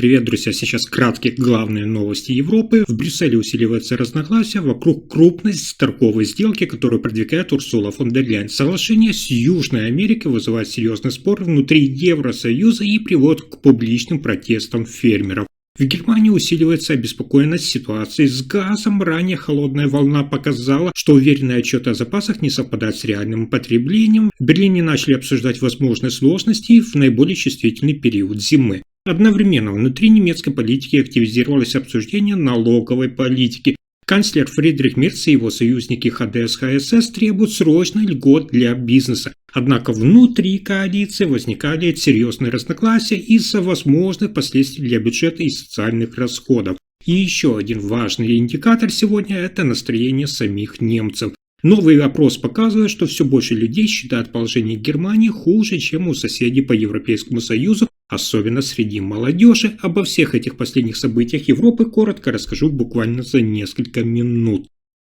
Привет, друзья! Сейчас краткие главные новости Европы. В Брюсселе усиливается разногласия вокруг крупной торговой сделки, которую продвигает Урсула фон дер Ляйен. Соглашение с Южной Америкой вызывает серьезный спор внутри Евросоюза и приводит к публичным протестам фермеров. В Германии усиливается обеспокоенность ситуацией с газом. Ранее холодная волна показала, что уверенные отчеты о запасах не совпадают с реальным потреблением. В Берлине начали обсуждать возможные сложности в наиболее чувствительный период зимы. Одновременно внутри немецкой политики активизировалось обсуждение налоговой политики. Канцлер Фридрих Мерц и его союзники ХДС-ХСС требуют срочных льгот для бизнеса. Однако внутри коалиции возникали серьезные разногласия из-за возможных последствий для бюджета и социальных расходов. И еще один важный индикатор сегодня – это настроение самих немцев. Новый опрос показывает, что все больше людей считают положение Германии хуже, чем у соседей по Европейскому Союзу, особенно среди молодежи. Обо всех этих последних событиях Европы коротко расскажу буквально за несколько минут.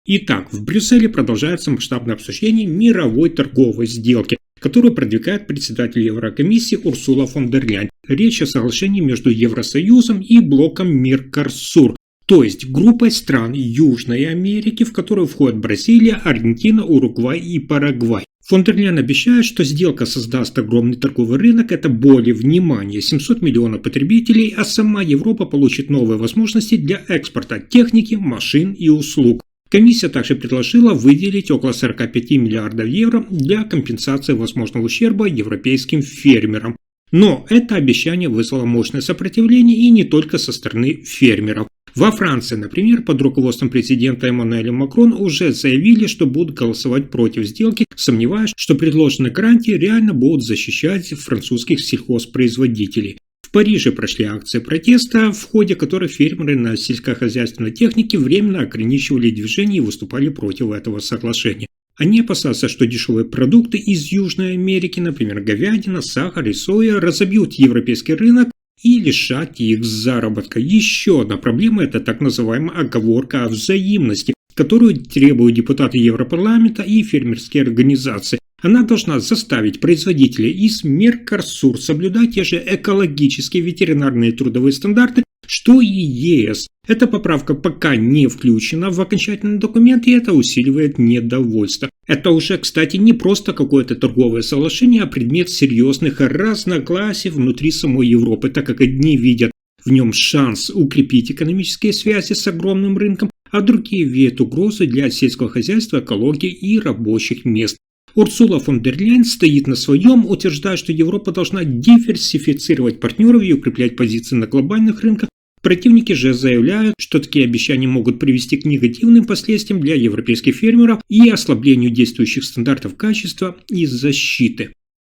Итак, в Брюсселе продолжается масштабное обсуждение мировой торговой сделки, которую продвигает председатель Еврокомиссии Урсула фон дер Ляйен. Речь о соглашении между Евросоюзом и блоком Меркосур, то есть группой стран Южной Америки, в которую входят Бразилия, Аргентина, Уругвай и Парагвай. Фон дер Ляйен обещает, что сделка создаст огромный торговый рынок, это более, внимание, 700 миллионов потребителей, а сама Европа получит новые возможности для экспорта техники, машин и услуг. Комиссия также предложила выделить около 45 миллиардов евро для компенсации возможного ущерба европейским фермерам. Но это обещание вызвало мощное сопротивление и не только со стороны фермеров. Во Франции, например, под руководством президента Эммануэля Макрона уже заявили, что будут голосовать против сделки, сомневаясь, что предложенные гарантии реально будут защищать французских сельхозпроизводителей. В Париже прошли акции протеста, в ходе которых фермеры на сельскохозяйственной технике временно ограничивали движение и выступали против этого соглашения. Они опасаются, что дешевые продукты из Южной Америки, например, говядина, сахар и соя, разобьют европейский рынок и лишат их заработка. Еще одна проблема – это так называемая оговорка о взаимности, которую требуют депутаты Европарламента и фермерские организации. Она должна заставить производителей из Меркосур соблюдать те же экологические, ветеринарные и трудовые стандарты, что и ЕС. Эта поправка пока не включена в окончательный документ, и это усиливает недовольство. Это уже, кстати, не просто какое-то торговое соглашение, а предмет серьезных разногласий внутри самой Европы, так как одни видят в нем шанс укрепить экономические связи с огромным рынком, а другие видят угрозы для сельского хозяйства, экологии и рабочих мест. Урсула фон дер Ляйен стоит на своем, утверждая, что Европа должна диверсифицировать партнеров и укреплять позиции на глобальных рынках. Противники же заявляют, что такие обещания могут привести к негативным последствиям для европейских фермеров и ослаблению действующих стандартов качества и защиты.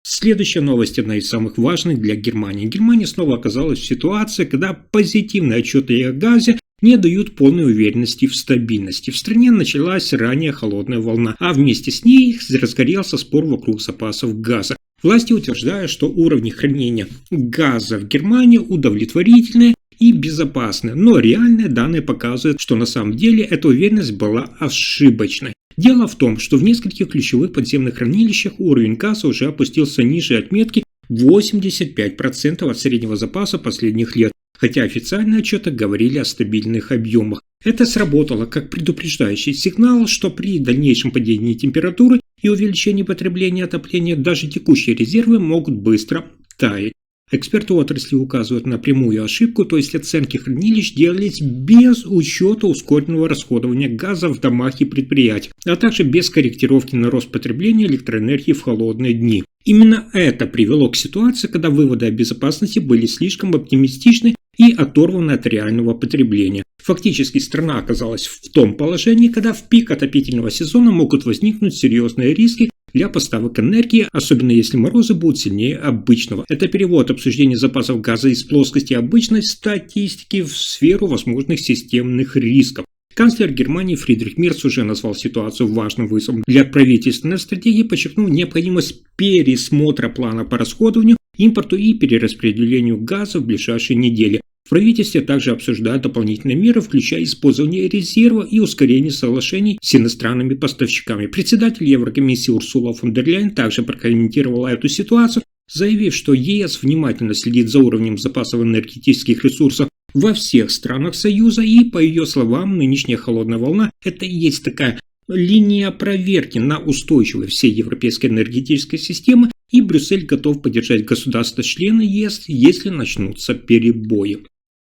Следующая новость одна из самых важных для Германии. Германия снова оказалась в ситуации, когда позитивные отчеты о газе не дают полной уверенности в стабильности. В стране началась ранее холодная волна, а вместе с ней разгорелся спор вокруг запасов газа. Власти утверждают, что уровни хранения газа в Германии удовлетворительные и безопасны, но реальные данные показывают, что на самом деле эта уверенность была ошибочной. Дело в том, что в нескольких ключевых подземных хранилищах уровень газа уже опустился ниже отметки 85% от среднего запаса последних лет, хотя официальные отчеты говорили о стабильных объемах. Это сработало как предупреждающий сигнал, что при дальнейшем падении температуры и увеличении потребления отопления даже текущие резервы могут быстро таять. Эксперты отрасли указывают на прямую ошибку, то есть оценки хранилищ делались без учета ускоренного расходования газа в домах и предприятиях, а также без корректировки на рост потребления электроэнергии в холодные дни. Именно это привело к ситуации, когда выводы о безопасности были слишком оптимистичны и оторваны от реального потребления. Фактически страна оказалась в том положении, когда в пик отопительного сезона могут возникнуть серьезные риски для поставок энергии, особенно если морозы будут сильнее обычного. Это перевод обсуждения запасов газа из плоскости обычной статистики в сферу возможных системных рисков. Канцлер Германии Фридрих Мерц уже назвал ситуацию важным вызовом для правительственной стратегии, подчеркнув необходимость пересмотра плана по расходованию, импорту и перераспределению газа в ближайшие недели. В правительстве также обсуждают дополнительные меры, включая использование резерва и ускорение соглашений с иностранными поставщиками. Председатель Еврокомиссии Урсула фон дер Ляйен также прокомментировала эту ситуацию, заявив, что ЕС внимательно следит за уровнем запасов энергетических ресурсов во всех странах Союза, и, по ее словам, нынешняя холодная волна – это и есть такая линия проверки на устойчивость всей европейской энергетической системы, и Брюссель готов поддержать государства-члены ЕС, если начнутся перебои.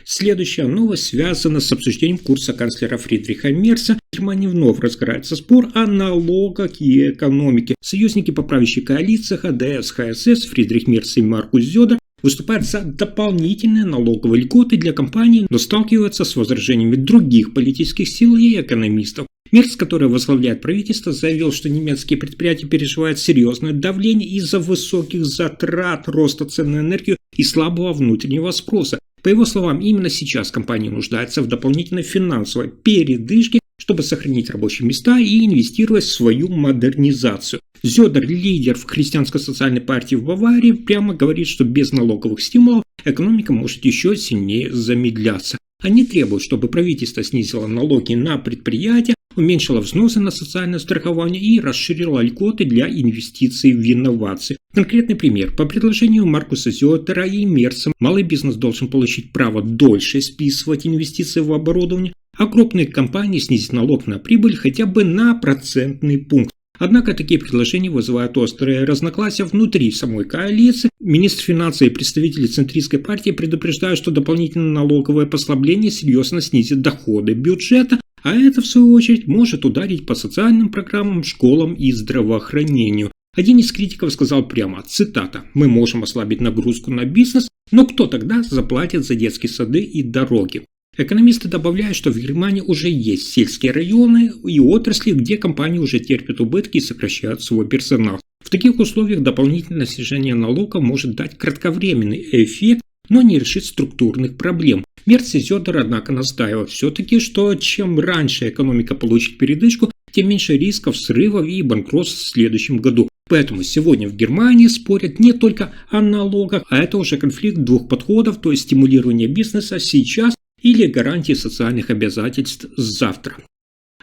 Следующая новость связана с обсуждением курса канцлера Фридриха Мерца. В Германии вновь разгорается спор о налогах и экономике. Союзники по правящей коалиции ХДС, ХСС, Фридрих Мерц и Маркус Зёдер выступают за дополнительные налоговые льготы для компаний, но сталкиваются с возражениями других политических сил и экономистов. Мерц, который возглавляет правительство, заявил, что немецкие предприятия переживают серьезное давление из-за высоких затрат, роста цен на энергию и слабого внутреннего спроса. По его словам, именно сейчас компания нуждается в дополнительной финансовой передышке, чтобы сохранить рабочие места и инвестировать в свою модернизацию. Зёдер, лидер в христианско-социальной партии в Баварии, прямо говорит, что без налоговых стимулов экономика может еще сильнее замедляться. Они требуют, чтобы правительство снизило налоги на предприятия, уменьшило взносы на социальное страхование и расширило льготы для инвестиций в инновации. Конкретный пример. По предложению Маркуса Зёдера и Мерца, малый бизнес должен получить право дольше списывать инвестиции в оборудование, а крупные компании снизить налог на прибыль хотя бы на процентный пункт. Однако такие предложения вызывают острые разногласия внутри самой коалиции. Министр финансов и представители центристской партии предупреждают, что дополнительное налоговое послабление серьезно снизит доходы бюджета, а это, в свою очередь, может ударить по социальным программам, школам и здравоохранению. Один из критиков сказал прямо, цитата, «Мы можем ослабить нагрузку на бизнес, но кто тогда заплатит за детские сады и дороги?» Экономисты добавляют, что в Германии уже есть сельские районы и отрасли, где компании уже терпят убытки и сокращают свой персонал. В таких условиях дополнительное снижение налога может дать кратковременный эффект, но не решит структурных проблем. Мерц и Зёдер, однако, настаивают все-таки, что чем раньше экономика получит передышку, тем меньше рисков срывов и банкротств в следующем году. Поэтому сегодня в Германии спорят не только о налогах, а это уже конфликт двух подходов, то есть стимулирование бизнеса сейчас или гарантии социальных обязательств завтра.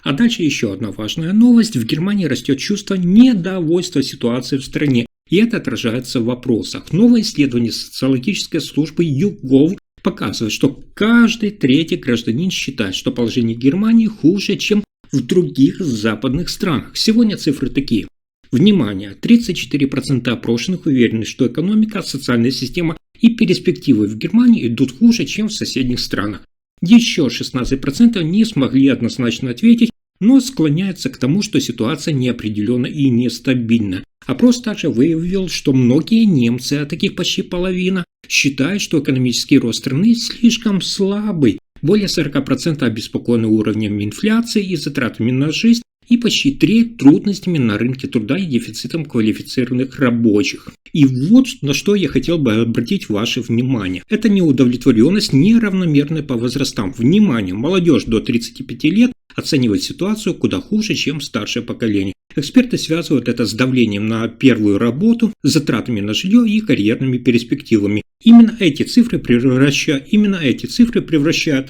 А дальше еще одна важная новость. В Германии растет чувство недовольства ситуацией в стране, и это отражается в вопросах. Новое исследование социологической службы YouGov показывает, что каждый третий гражданин считает, что положение Германии хуже, чем в других западных странах. Сегодня цифры такие. Внимание! 34% опрошенных уверены, что экономика, социальная система и перспективы в Германии идут хуже, чем в соседних странах. Еще 16% не смогли однозначно ответить, но склоняются к тому, что ситуация неопределенна и нестабильна. Опрос также выявил, что многие немцы, а таких почти половина, считают, что экономический рост страны слишком слабый. Более 40% обеспокоены уровнем инфляции и затратами на жизнь, и почти треть трудностями на рынке труда и дефицитом квалифицированных рабочих. И вот на что я хотел бы обратить ваше внимание. Это неудовлетворенность неравномерная по возрастам. Внимание, молодежь до 35 лет оценивает ситуацию куда хуже, чем старшее поколение. Эксперты связывают это с давлением на первую работу, затратами на жилье и карьерными перспективами. Именно эти цифры превращают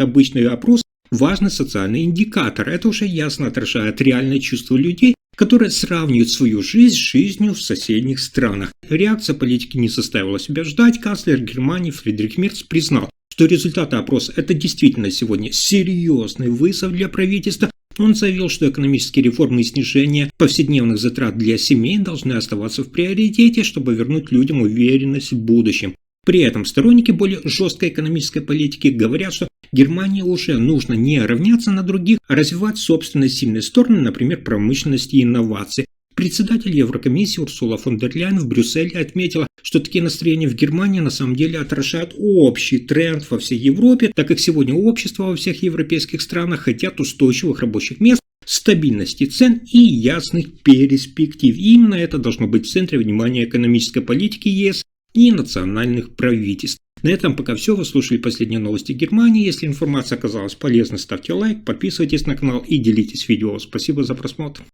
обычный опрос в важный социальный индикатор. Это уже ясно отражает реальное чувство людей, которые сравнивают свою жизнь с жизнью в соседних странах. Реакция политики не заставила себя ждать. Канцлер Германии Фридрих Мерц признал, что результаты опроса – это действительно сегодня серьезный вызов для правительства. Он заявил, что экономические реформы и снижение повседневных затрат для семей должны оставаться в приоритете, чтобы вернуть людям уверенность в будущем. При этом сторонники более жесткой экономической политики говорят, что Германии уже нужно не равняться на других, а развивать собственные сильные стороны, например, промышленность и инновации. Председатель Еврокомиссии Урсула фон дер Ляйен в Брюсселе отметила, что такие настроения в Германии на самом деле отражают общий тренд во всей Европе, так как сегодня общество во всех европейских странах хотят устойчивых рабочих мест, стабильности цен и ясных перспектив. И именно это должно быть в центре внимания экономической политики ЕС и национальных правительств. На этом пока все. Вы слушали последние новости Германии. Если информация оказалась полезной, ставьте лайк, подписывайтесь на канал и делитесь видео. Спасибо за просмотр.